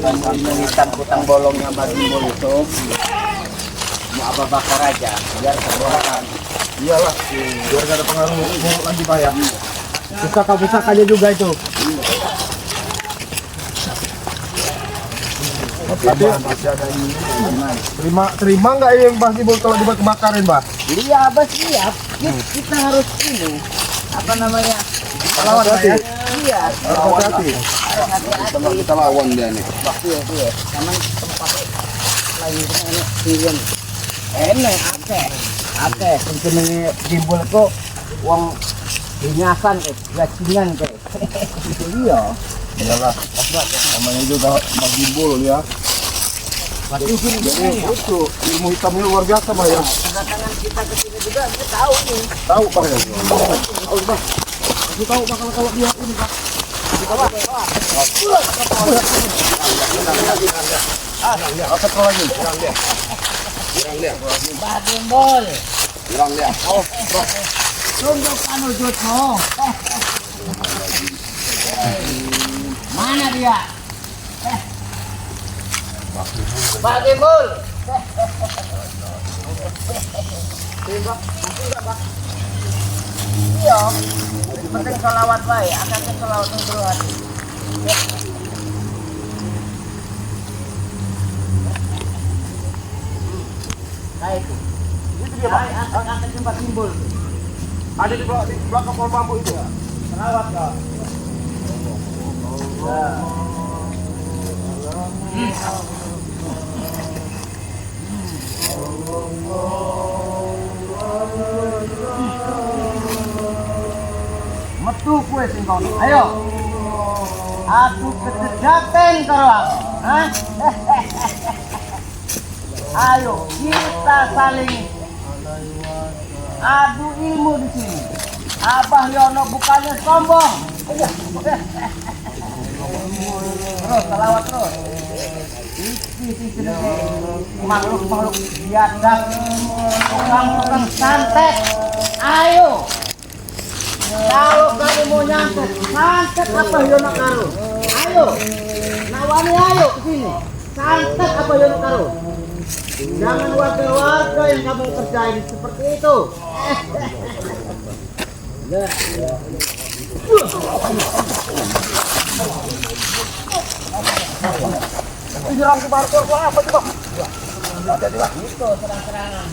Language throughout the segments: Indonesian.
Sambil hitam kutang bolongnya Bagimbul itu mau apa bakar aja biar terbakar. Iyalah, biar gak ada pengaruh buruk lagi Pak ya. Pusaka-pusakanya juga itu. Masih ada ini. Terima nggak yang Bagimbul kalau dibakarin Pak? Iya, Abah siap. Kita harus ini apa namanya? Lawan Pak ya? Iya. Hati-hati. Kita lawan dia nih. Iya. Karena tempat lain itu enak. Enak, akeh. Jenenge Gimbul itu wong dinyasan gacingan kayak. Iya. Iyalah, namanya juga Bagimbul ya. Jadi itu ilmu hitam ini luar biasa Pak ya. Kedatangan kita ke sini juga dia tahu nih. Tahu Pak ya? Tahu Pak. Kasih tahu Pak kalau dia ini Pak. Apa lagi? Bagimbul. Hilang dia. Tunjukkan wujudmu. Mana dia? Bagimbul. Iya. Penting sholawat baik. Akan sholawat untuk hati. Nah itu. Itu dia Pak. Akan jumpa Gimbul. Ada di belakang pohon bambu itu ya? Sholawat kau. Metu kue sing kono. Ayo. Adu kejejaten karo aku. Hah? Ayo kita saling adu ilmu di sini. Abah Yono bukannya sombong. Terus selawat terus. Isi makhluk-makhluk biadab, tukang santet. Ayo. Kalau kamu mau nyantet, santet apa Yono karo? Ayo. Nawani ayo ke sini. Santet apa Yono karo? Jangan warga-warga yang kamu kerjain seperti itu. Diserang ke markor apa itu Pak? Itu serang-serangan.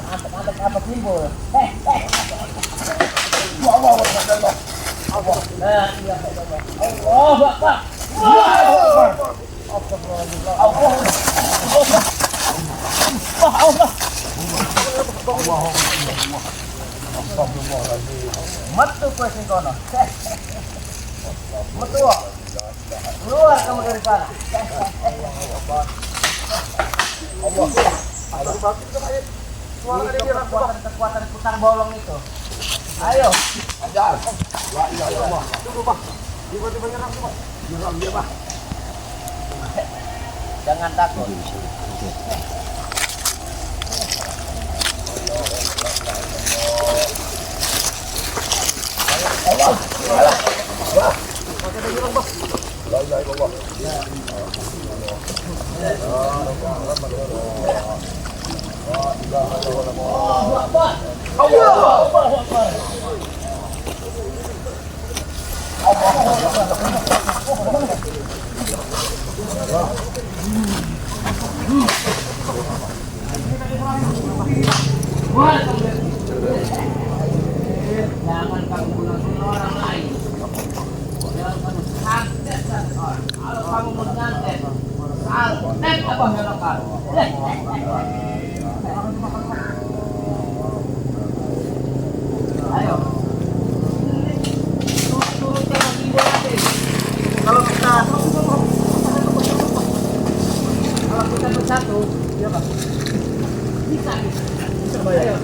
Mantap apa Gimbul? Allah Akbar. Metu kau sing kono. Metu. Keluar kamu dari sana. Kekuatan putar bolong itu. Ayo. Ajar. Tunggu Pak. Tiba-tiba nyerang Pak. Nyerang dia Pak. Jangan takut. Jangan kamu bunuh orang lain. Jangan kamu santet orang. Kalau kamu mau santet, santet apa melokan? Ayo. Turun jangan timbul nanti. Kalau kita bersatu, ya Pak. Bisa. Ayo.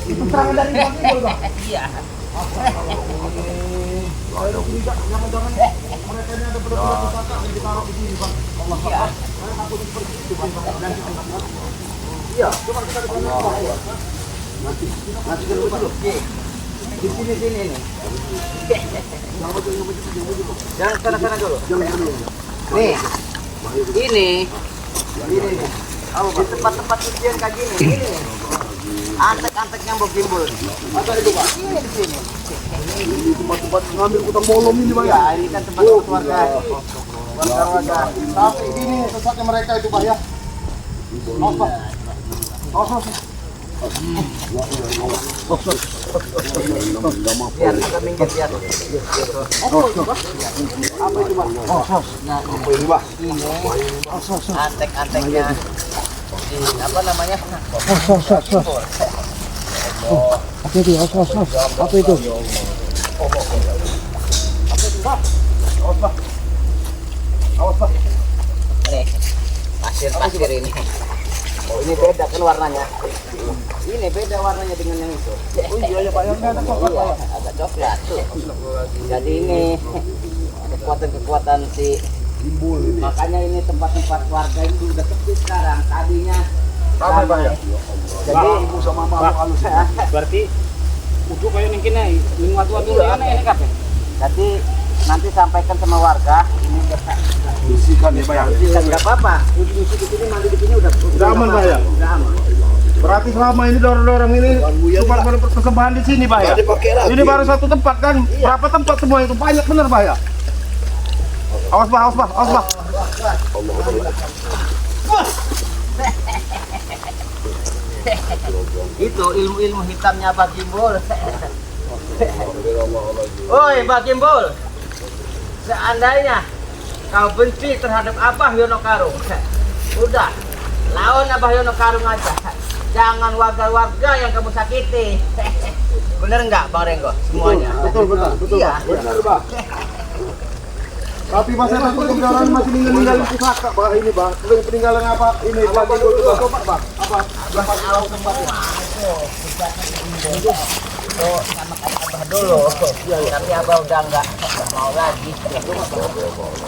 Itu serangan dari Bang Timbul, Bang. Iya. Ayo tidak, jangan-jangan mereka ini ada benar-benar pusaka yang ditaruh di sini, Bang. Allah Akbar. Saya takut seperti itu, Bang. Iya, coba kita di sana, Bang. Nanti dulu dulu. Di sini nih. Jangan sana dulu. Nih. Ini nih. Di tempat-tempat ujian kayak gini. Ini nih. Antek-antek nyambung timbul. Ada itu, Pak. Ini di sini. Ini tempat-tempat ngambil utang bolong ini, Bang. Ya, ini kan tempat warga. Warga. Tapi ini sesatnya mereka itu, Pak ya. Awas, Pak. Awas. Biar kita minggir biar. Apa itu, Pak? Apa itu, Pak? Nah, Apa ini, Pak? ini antek-anteknya. Apa namanya? Apa itu? Apa itu? Awas, Pak. Nih, pasir ini. Oh, ini beda kan warnanya. Ini beda warnanya dengan yang itu. Oh iya ya, Pak. Yang ada coklat, Pak. Agak coklat tuh. Jadi ini kekuatan si Timbul ini. makanya ini tempat-tempat warga itu udah sepi sekarang. Tadinya Ramai, Pak ya. jadi Ibu sama mama halus. Berarti udah kayak nih kena watu-watu ini kabeh. jadi nanti sampaikan sama warga ini Bisikan ya, Pak ya. enggak apa-apa. Musik di sini mandi di sini udah aman, Pak ya? Udah aman. Berarti selama ini dorong-dorong ini cuma persembahan di sini, Pak ya. Dipakai lagi. Ini baru satu tempat kan? Berapa tempat semua itu? Banyak bener, Pak ya. Awas, Pak. Itu ilmu-ilmu hitamnya Pak Kimbul. Oi Pak Kimbul, seandainya kau benci terhadap Abah Yono Karung, udah lawan Abah Yono Karung aja. Jangan warga-warga yang kamu sakiti. Bener nggak Bang Renggo? Semuanya. Betul. Iya. Benar, Pak. Tapi Pak, saya takut kebenaran masih ninggalin pusaka, Pak. Ini, Pak. Peninggalan apa? Ini, Pak. Coba, Pak. Apa? Tempat awal tempat Oh, sama kayak Abah dulu. Tapi Abah udah nggak mau lagi.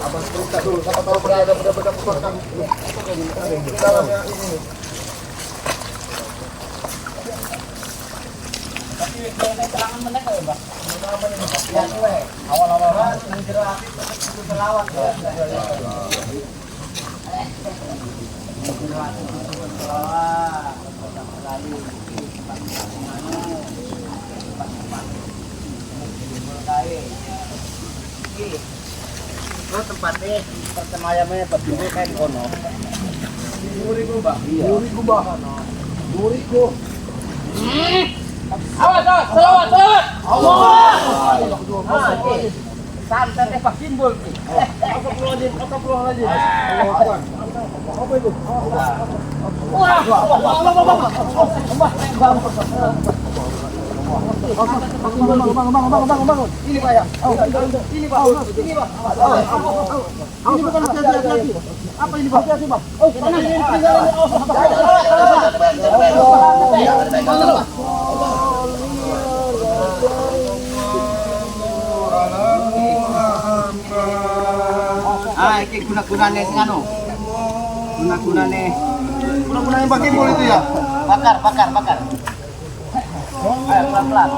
Abang cerita dulu. Siapa tahu ada benda-benda pusaka. Peninggalannya ini. Tapi kalau serangan mereka ya, Mbak. Ya, awal-awal nang jero api itu selawat. Terus tempatnya persemayamnya berdua kayak kono. 10.000, Mbak. Iya. 10.000, Mbak. 10.000. Selawat. Allah. Santet Pak Kimbul. Astagfirullahaladzim. Apa itu? Bangun. Ini, Pak ya. Ini, Pak. Ini bukan hati-hati. Apa ini, Pak? Hati-hati, Pak. Oh, panas ini peninggalan. Iki guna-gunane sing anu. Guna-gunane Pak Kimbul itu ya? bakar. Ayo pelan-pelan.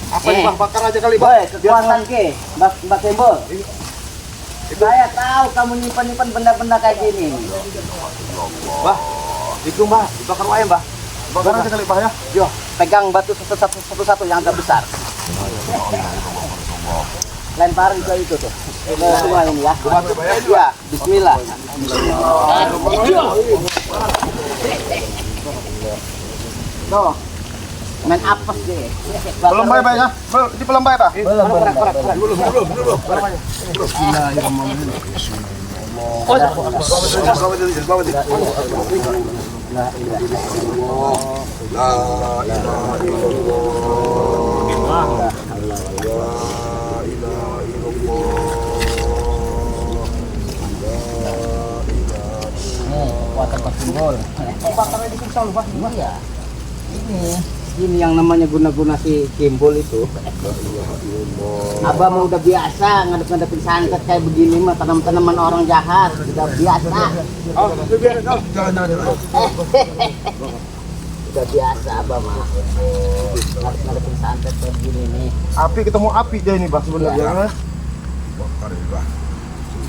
Apa ini, Pak? Bakar aja kali, Pak. Boy, kekuatan ke, Mbak Kimbul. Saya tahu kamu nyimpan benda-benda kayak gini. Mbah, itu, Mbah. Dibakar wae, Mbah. Bakar aja kali, Pak ya. Yo, pegang batu satu-satu yang agak besar. Lemparin ke itu tuh. Semua ini ya. Batu, Pak ya. Ya, bismillah. Tuh. Main apes deh. Belum, Pak ya. Di belum, Pak ya. Belum. La ilaha illallah. Pak Simbol. Bakarnya disiksa lu, Pak. Iya. Ini yang namanya guna-guna si Kimbol itu. Abah mah udah biasa ngadep-ngadepin santet kayak begini mah, tanam-tanaman orang jahat udah biasa. Oh, biar jangan. Udah biasa Abah mah. Ngadep-ngadepin santet kayak begini nih. Api ketemu api dia ini, Pak, sebenarnya. Iya.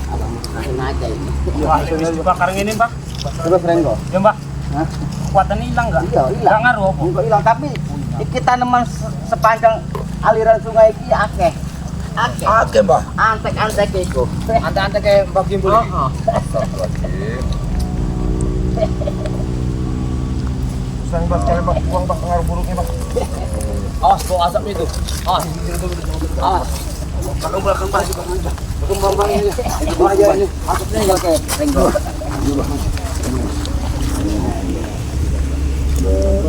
Abah mah kerahin aja ini. Wah, ini bakar ini, Pak. Terus Renggo. Ya, Mbak. Hah? Kekuatannya hilang enggak? Iya, hilang. Enggak ngaruh apa? Enggak hilang, tapi iki tanaman sepanjang aliran sungai iki akeh. Akeh, Mbah. Antek-antek iku. Ante-ante kayak Mbak Gimbul. Heeh. Susah nih, Pak, sekali, Pak. Buang, Pak, pengaruh buruknya, Pak. Awas, bau asap itu. Awas. Awas. Belakang, Mbah. Bang ini. Wah, ya ini. Asapnya enggak kayak Renggo.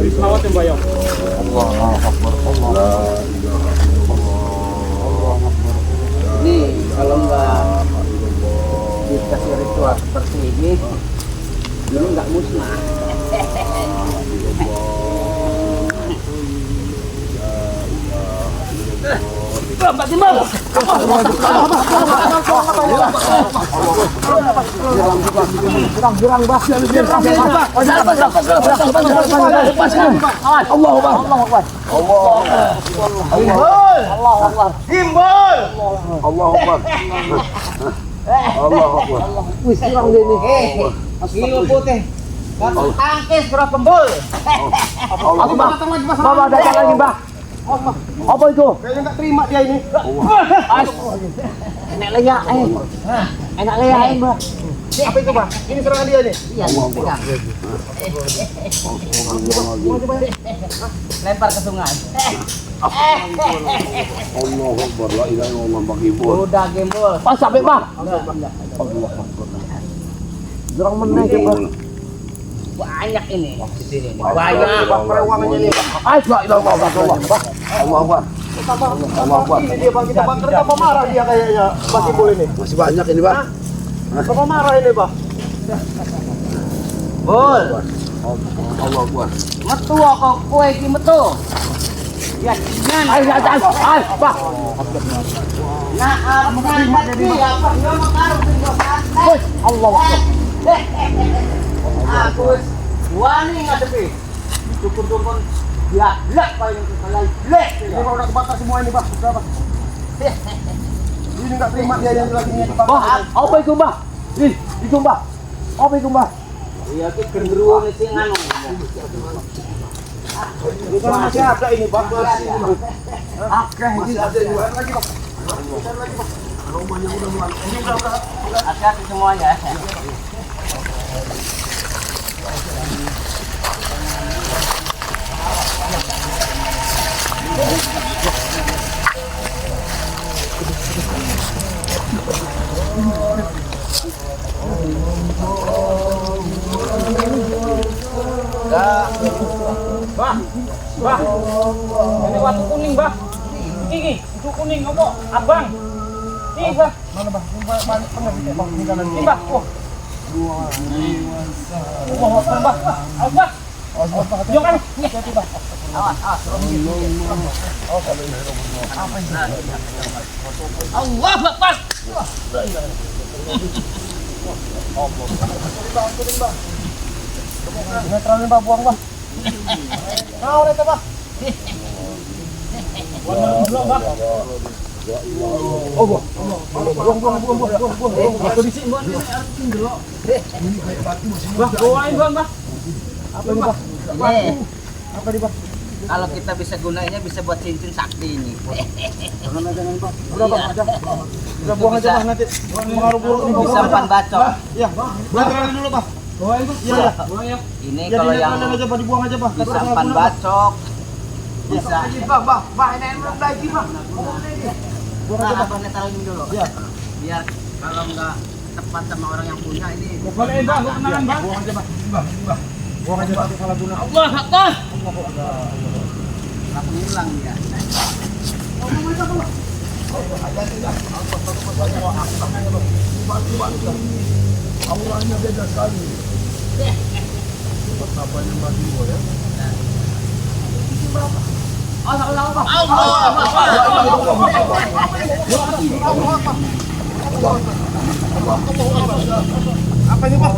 Selawat ya, Mbak ya. Nih, kalau enggak dikasih ritual seperti ini, dulu enggak musnah. Mbak Simbol. Gerang, Pak. Gimbul! Allahu Akbar. Allahu Akbar. Wis kurang dene. Gila putih. Tangkis bro pembul. Aku datang lagi, Mas. Bapak datang lagi, Mbak. Apa itu? Kayaknya nggak terima dia ini. Enak leyak enak leyakin Mbak. Apa itu, Pak? Ini serangan dia nih. Iya, pegang. Lempar ke sungai. Allahu Akbar. La ilaha illallah, Mbah Gimbul. Udah gembul. Pas sampai, Pak. Gerang meneh, Pak. Banyak ini. Di sini nih. Banyak, Pak, perewangannya nih, Pak. La ilaha illallah. Allahu Akbar. Allahu Akbar. Ini dia, Pak, kita bakar apa marah dia kayaknya, Pak Gimbul ini. Masih banyak ini, Pak. Apa marah ini, Pak? Bul. Allahu Akbar. Metu kok kowe iki metu. Ya jangan. Ayo, Pak. Nah, santet iki apa yo mau karo santet. Allah. Aku wis wani ngadepi. Dukun-dukun ya lek paling kepala lek. Ini Pak udah kebakar semua ini, Pak. Sudah, Pak. Ini nggak terima dia yang lagi ini, Pak. Apa itu, Mbah? Itu, Mbah. Apa itu, Mbah? Iya ki genderuwo sing anu. Itu masih ada ini, Pak. Akeh Masih ada ini, Mbah. Lagi, Pak. Lagi, Pak. Aromanya udah mulai. Ini udah. hati-hati semuanya. Bah. Ini watu kuning, Bah. Iki, itu kuning apa? Abang. Ini, Bah. Mana, Pak? Balik tengah gitu, Pak. Ini kanan. Ini, Bah. Wah. Wah, Bah. Awas, Bah. Yuk kan. Allah Akbar. Netralin, Pak, buang, Pak. Nah, udah, Pak. Belum, Bah. Oh, buang. Waktu di sini, Bah. Bah, bawain, Bah. Apa ini, Pak? Nih, Apa ini, Pak? kalau kita bisa gunainnya bisa buat cincin sakti ini. Jangan, Pak. Udah, Pak, aja. Udah buang aja, Pak, nanti. Pengaruh buruk nih, Pak. Bisa empan bacok. Iya, netralin dulu, Pak. Bawain, Bah. Iya, iya. Bawain ya. Ini Ya, kalau yang dinetralin aja, Pak, dibuang aja, Pak. bisa empan bacok, bisa. Pak, ini belum lagi, Pak. Buang aja, Pak. Abang netralin dulu. Iya. Biar kalau nggak tepat sama orang yang punya ini. Bawain, Bah. Gua kenalan, Bah. Buang aja, Pak. Buang aja, Pak, salah guna. Allah Akbar. Langsung hilang dia. Auranya beda sekali. Apanya Mbak Timbul ya? Oh, sama-sama, Bang. Apa ini Pak?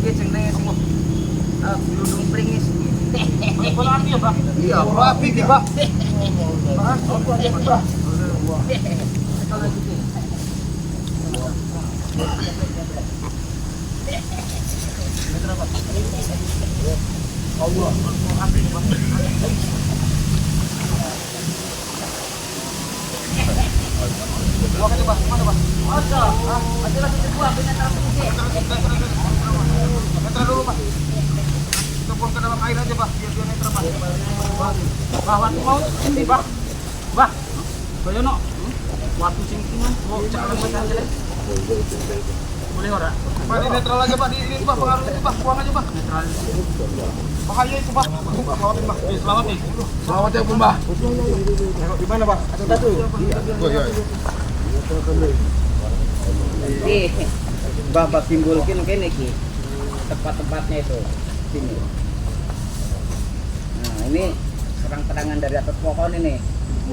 Iki jenenge semua. Bludung pringis. Bola api ya, Bang? Iya, api nih Pak. Netra dulu Pak. Kita buang ke dalam air aja Pak, biar dia netra Pak. Bah, waktu mau ini, Bah. Bah. Bayono. Waktu sing kini mau cak lembut aja deh. Boleh ora? Pak di netral aja Pak, di ini Pak, pengaruh ini Pak, buang aja Pak. Netral. Bahaya itu Pak. Selamat Pak. Selamat nih. Selamat ya Mbak. Di mana Pak? Ada satu. Iya. Ih, Bapak timbulkin kene iki. Tempat-tempatnya itu sini. Nah, ini terang-terangan dari atas pohon ini.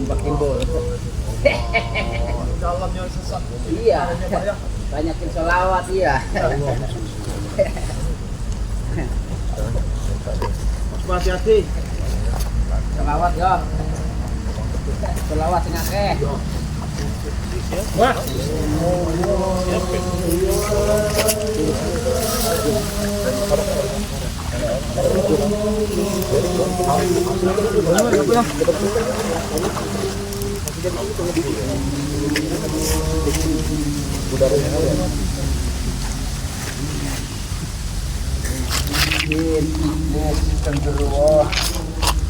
Mbak timbul. Dalamnya sesat. Iya. Banyakin sholawat iya. Hati-hati. Sholawat yo. Sholawat sing akeh. Wah.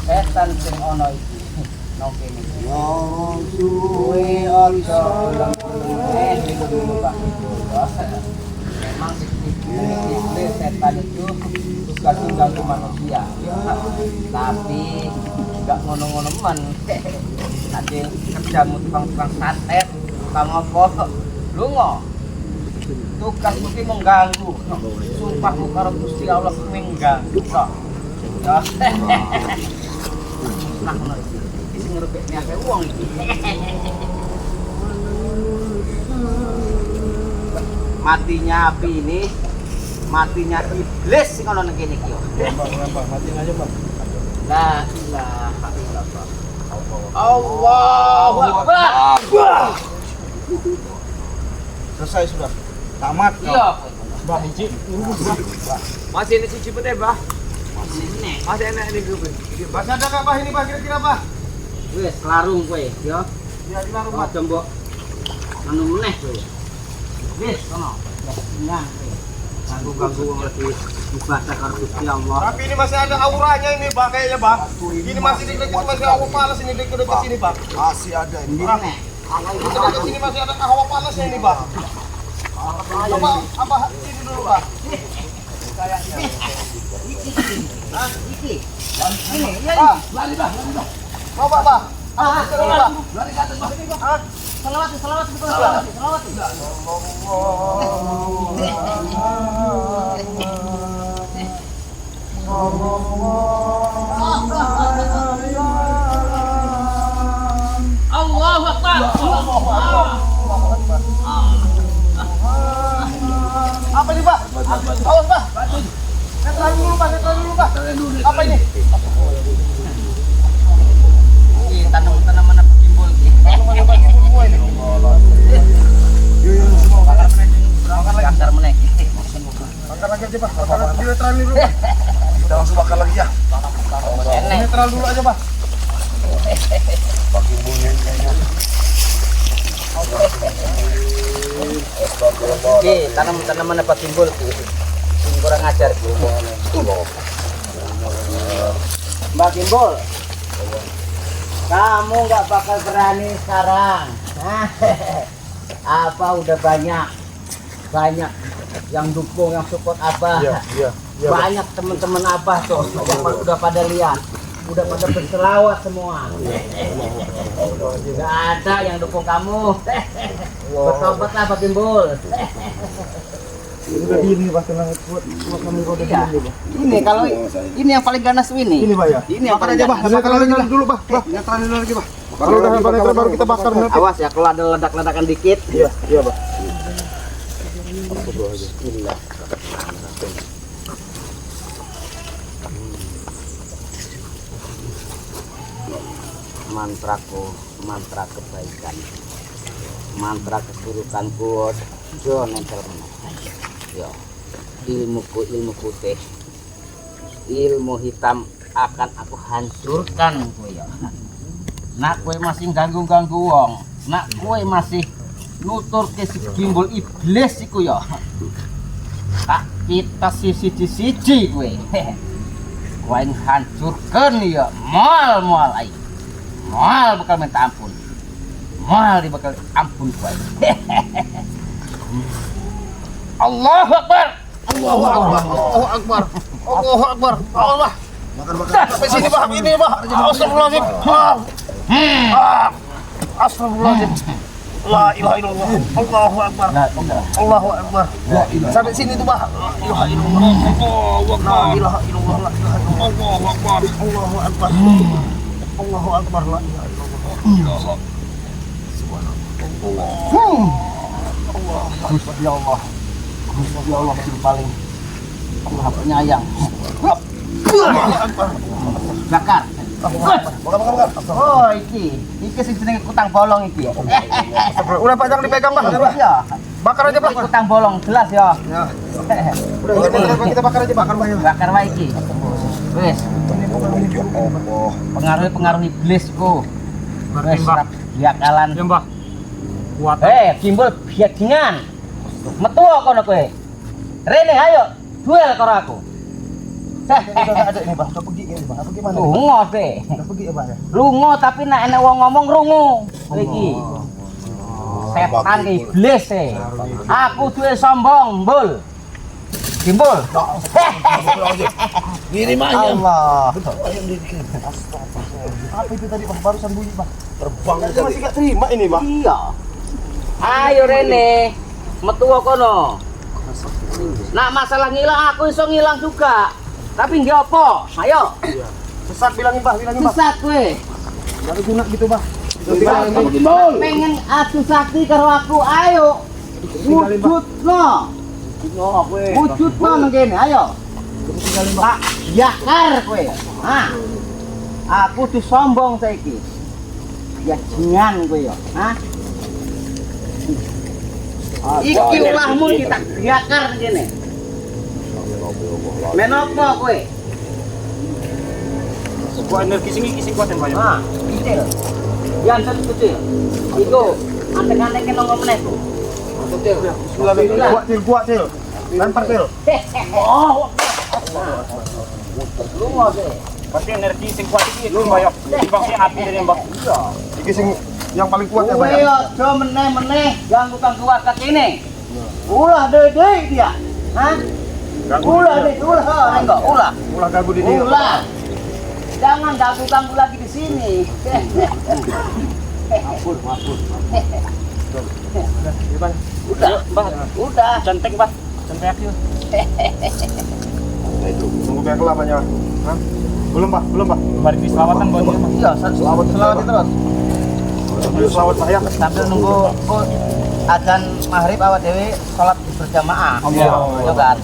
Setan sing ono iki. Nang kene. Kuwi aja ulang-ulang dulu Pak. Memang iblis setan itu tugas mengganggu manusia. Tapi enggak ngono-ngono men. Nanti kerjamu tukang-tukang santet, tukang apa? Lunga. Tugas mesti mengganggu. Sumpah karo Gusti Allah mengganggu kok. Ya. Nah, ngono iki. Iki ngrepekne akeh wong iki. Matinya api ini, matinya iblis sing ana nang kene iki yo. Mbak, matiin aja Pak. La ilaha illallah. Allahu Akbar. Selesai sudah. Tamat. Iya. Mbak hiji. Masih ini siji pete, Bah. Masih ini. Masih enak ini gue. Masih ada nggak Pak ini Pak kira-kira Pak? Wis larung kowe, yo. Ya di larung Mau Pak. mbok anu meneh kowe. Wis sono. Nyang kowe. Ganggu-ganggu wong lagi ibadah karo Gusti Allah. Tapi ini masih ada auranya ini Pak kayaknya Pak. Ini masih di dekat masih hawa panas ini dekat sini Pak. Masih ada ini. Ini. Dekat sini masih ada hawa panasnya ini Pak. Coba apa ini dulu Pak? Kayaknya. Iki. Ini, iya Pak, ini. Lari, Bah, lari, Bah. mau Pak Pak? Dulu Pak. Lari ke atas, Bah. Hah? Selawat, selawat, selawat, selawat. Allahu Akbar. Apa ini Pak? Awas Pak. Netral dulu Pak, netral dulu Pak. Apa ini? Ini tanaman apa timbul iki? Tanaman Pak timbul semua ini. Kasar meneh iki. Bakar lagi aja Pak. Bakar di netral dulu Pak. Kita langsung bakar lagi ya. Enek. Netral dulu aja Pak. Iki tanaman apa timbul iki? Sing kurang ajar iki. Mbak Timbul. Kamu nggak bakal berani sekarang. Apa udah banyak yang dukung, yang support Abah. Iya. Banyak teman-teman Abah tuh yang udah pada lihat, udah pada berselawat semua. Gak ada yang dukung kamu. Bertobatlah Pak Timbul. Udah ini Pak, tenang buat kami roda Iya. dulu, Pak. Ini kalau ini yang paling ganas ini. Ini Pak ya. Ini yang Bakar paling aja, Pak. ganas. Bakar lagi dulu, Pak. Pak, nyatakan lagi, Pak. Kalau udah bakar baru kita bakar nanti. Awas ya kalau ada ledak-ledakan dikit. Iya, iya, Pak. Mantra kebaikan, mantra keburukanku jo nempel mana. Yo, ilmu putih, ilmu hitam akan aku hancurkan kowe ya. Nak kowe masih ganggu wong, nak kowe masih nutur ke si gimbal iblis iku ya. Tak kita siji kowe. Kowe hancurkan ya, mal ayo. Mal bakal minta ampun. Mal bakal ampun kowe. Allahu Akbar. Allahu Akbar. Allahu Akbar. Allahu Akbar. Allah. Bakar. Sampai sini, Pak. Ini, Pak. Astagfirullahaladzim. Astagfirullahaladzim. La ilaha illallah. Allahu Akbar. Allahu Akbar. Sampai sini tuh, Pak. La ilaha illallah. La ilaha illallah. Allahu Akbar. Allahu Akbar. Allahu Akbar. La ilaha illallah. Allah. Gusti Allah. Gusti Allah yang paling Allah penyayang. Bakar. Bakar. Oh, iki sing jenenge kutang bolong iki. Udah Pak, jangan dipegang, Pak. Iya. Bakar aja, Pak. Kutang bolong jelas ya. Ya. Udah, kita bakar aja, bakar, Pak. Bakar wae iki. Wis. Pengaruh iblis ku. Wis biakalan. Ya Mbah. Kuat. Gimbal biadingan. Metu kono kowe. Rene ayo, duel karo aku. Udah ada ini, Pak. Udah pergi ini, Pak. Pergi mana? Lunga be. Udah pergi ya, Pak ya. Lunga tapi nek enek wong ngomong rungu. Iki. Setan iblis e. Aku duwe sombong, Mbul. Gimbal. Ngirim Allah. Apa itu tadi, Pak? Barusan bunyi, Pak. Terbang aja. Masih gak terima ini, Pak. Iya. Ayo Rene, metu kono. Nah masalah ngilang aku iso ngilang juga. Tapi nggih apa? Ayo. Sesat bilangin, Pak. Sesat kowe. Gak guna gitu, Pak. Pengen adu sakti karo aku, ayo. Wujudno. Wujudno nang kene, ayo. Pak, yakar kowe. Hah. Aku disombong saiki. Ya jangan kowe ya. Hah? Iki ulahmu kita yakar kene. Menopo kowe? Sebuah energi sing kuat Mbah ya. Ah, kecil. Yang satu kecil. Itu antek-antek nongol meneh tuh. Kecil. Kuat, Cil. Lempar, Cil. Oh. Lu ngose. Pasti energi sing kuat iki Mbah ya. Timbang sing api dari Mbah. Iya. Iki sing yang paling kuat ya, Pak. Kowe aja meneh-meneh ganggu warga kene. Ulah dede dia. Hah? Ulah deh, enggak, ulah. Ulah ganggu di dia. Ulah. Jangan ganggu lagi di sini. Udah. Centeng Mbah. Centeng aku. Tunggu biar kelapanya. Hah? Belum, Pak. Mari di selawatan Mbah. Iya, selawat terus. Selawat saya. Sambil nunggu adzan maghrib awak dewe salat berjamaah. Iya. Ya kan?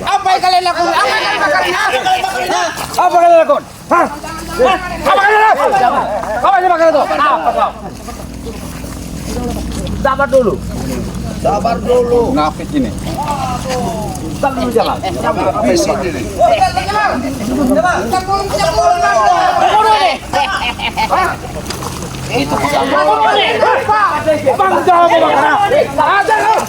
Apa yang kalian lakukan? Apa kalian lakukan? Hah? Apa kalian lakukan? Apa yang bakal itu? Apa kau? Sabar dulu. Ngapit ini. Sabar dulu jalan. Sampai sini. Itu Bang jawab bakar.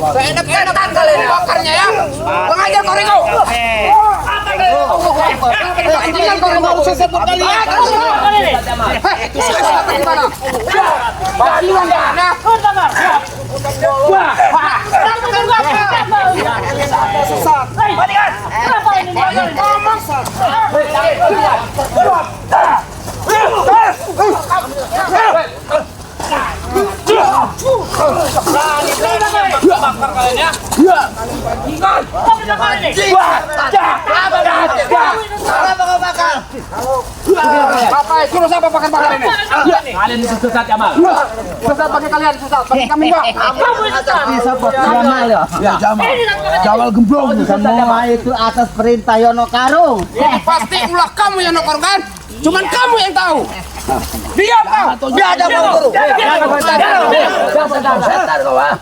Seenak-enakan kalian bakarnya ya. Pengajar Koriko. Pengajar Koriko sesebut kalian. Itu sesebut di mana? Baluan dah. Wah. Apa itu siapa bakar-bakar ini? Kalian itu sesat Jamal. Sesat bagi kalian, sesat bagi kami enggak. Kamu Jamal ya. Ya Jamal gemblong. Semua itu atas perintah Yono Karung. Ini pasti ulah kamu yang nokorkan. Cuman kamu yang tahu. Diam kau. Biada guru. Setan kau ah.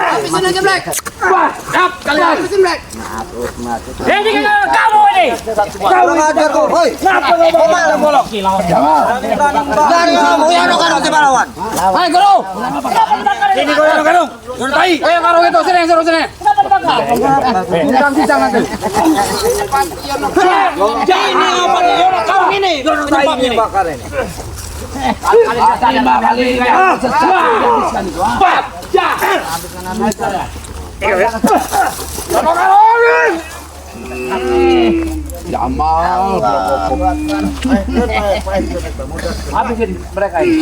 Habisin aja Black. Siap kalian. Habisin Black. Ini kamu ini. Kau ngajar kau. Hoi. Kenapa kau malah bolok? Dari kamu yang Karung coba lawan. Hai guru. Ini kau yang Karung. Yang tai. Ayo Karung itu sini suruh sini. Sidang nanti. Ini apa nih? Yang Karung ini. Yang tai ini bakar ini. Jamal. Habisin mereka ini.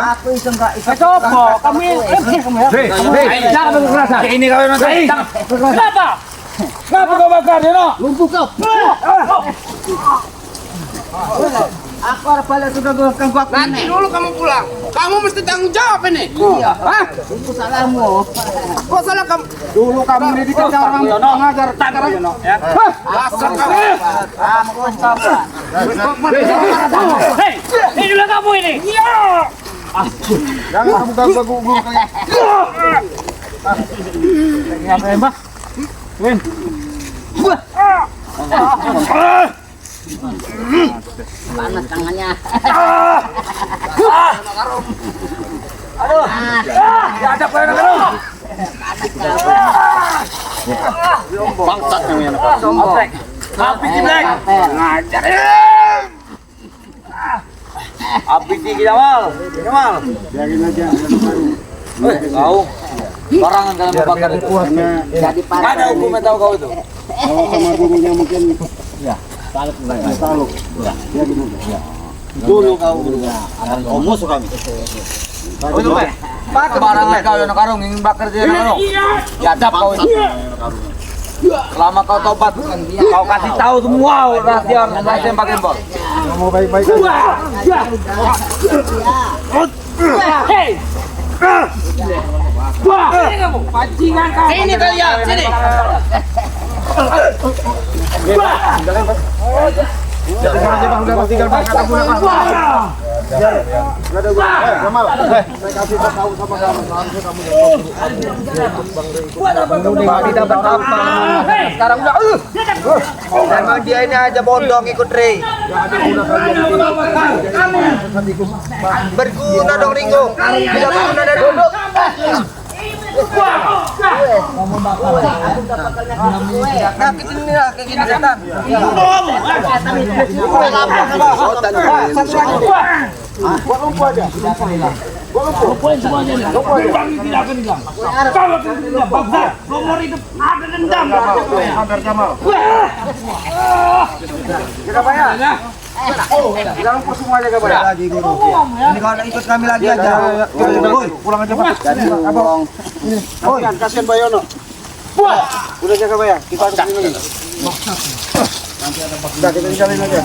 Aku iso enggak iso. Coba kami jangan berkerasa. Ini kau yang tai. Kenapa? Kenapa kau bakar Yono? Lumpuh kau. Aku harus balik sudah ganggu aku. Nanti dulu kamu pulang. Kamu mesti tanggung jawab ini. Iya. Hah? Itu salahmu. Kok salah kamu? Dulu kamu dididik orang mengajar takar Yono. Ya. Dasar kamu. Ampun coba. Hei, ini juga kamu ini. Jangan kamu ganggu guru kalian. Apa ya, Mbak? Panas tangannya. Ada kau yang Karung. Bangsat kamu yang nakal. Sombong. Api Black. Ngajar. Api tinggi Jamal. Jamal. Kau barangan kalian membakar itu. Jadi panas. Ada hukumnya tahu kau itu? Kalau sama gurunya mungkin Dulu kau kau musuh kami. Oh itu Pak. Barangan kau Yono Karung ingin bakar dia Yono Karung. Jadap kau itu. Selama kau tobat, kau kasih tahu semua rahasia yang pakai bol. mau baik-baik aja. Hei! Wah! Ini kamu, pancingan kamu. Sini kalian, sini. Dapat apa? Sekarang udah emang dia ini aja bodong ikut Rey. Berguna dong Ringo. Tidak berguna dan duduk. Nah, kesini lah, ke gini setan. Buat lumpuh aja. Lumpuhin semuanya nih. Lumpuhin tidak akan hilang. Kalau tidak bangsa, nomor hidup ada dendam. Agar Jamal. Kita bayar. Jangan lumpuh semua aja kabar. Lagi guru. Ini kalau ikut kami lagi aja. Pulang aja Pak. Oi, kasihan Bayono. Udah jaga Bayar. Kita harus ini. Nanti ada kita tinggalin aja.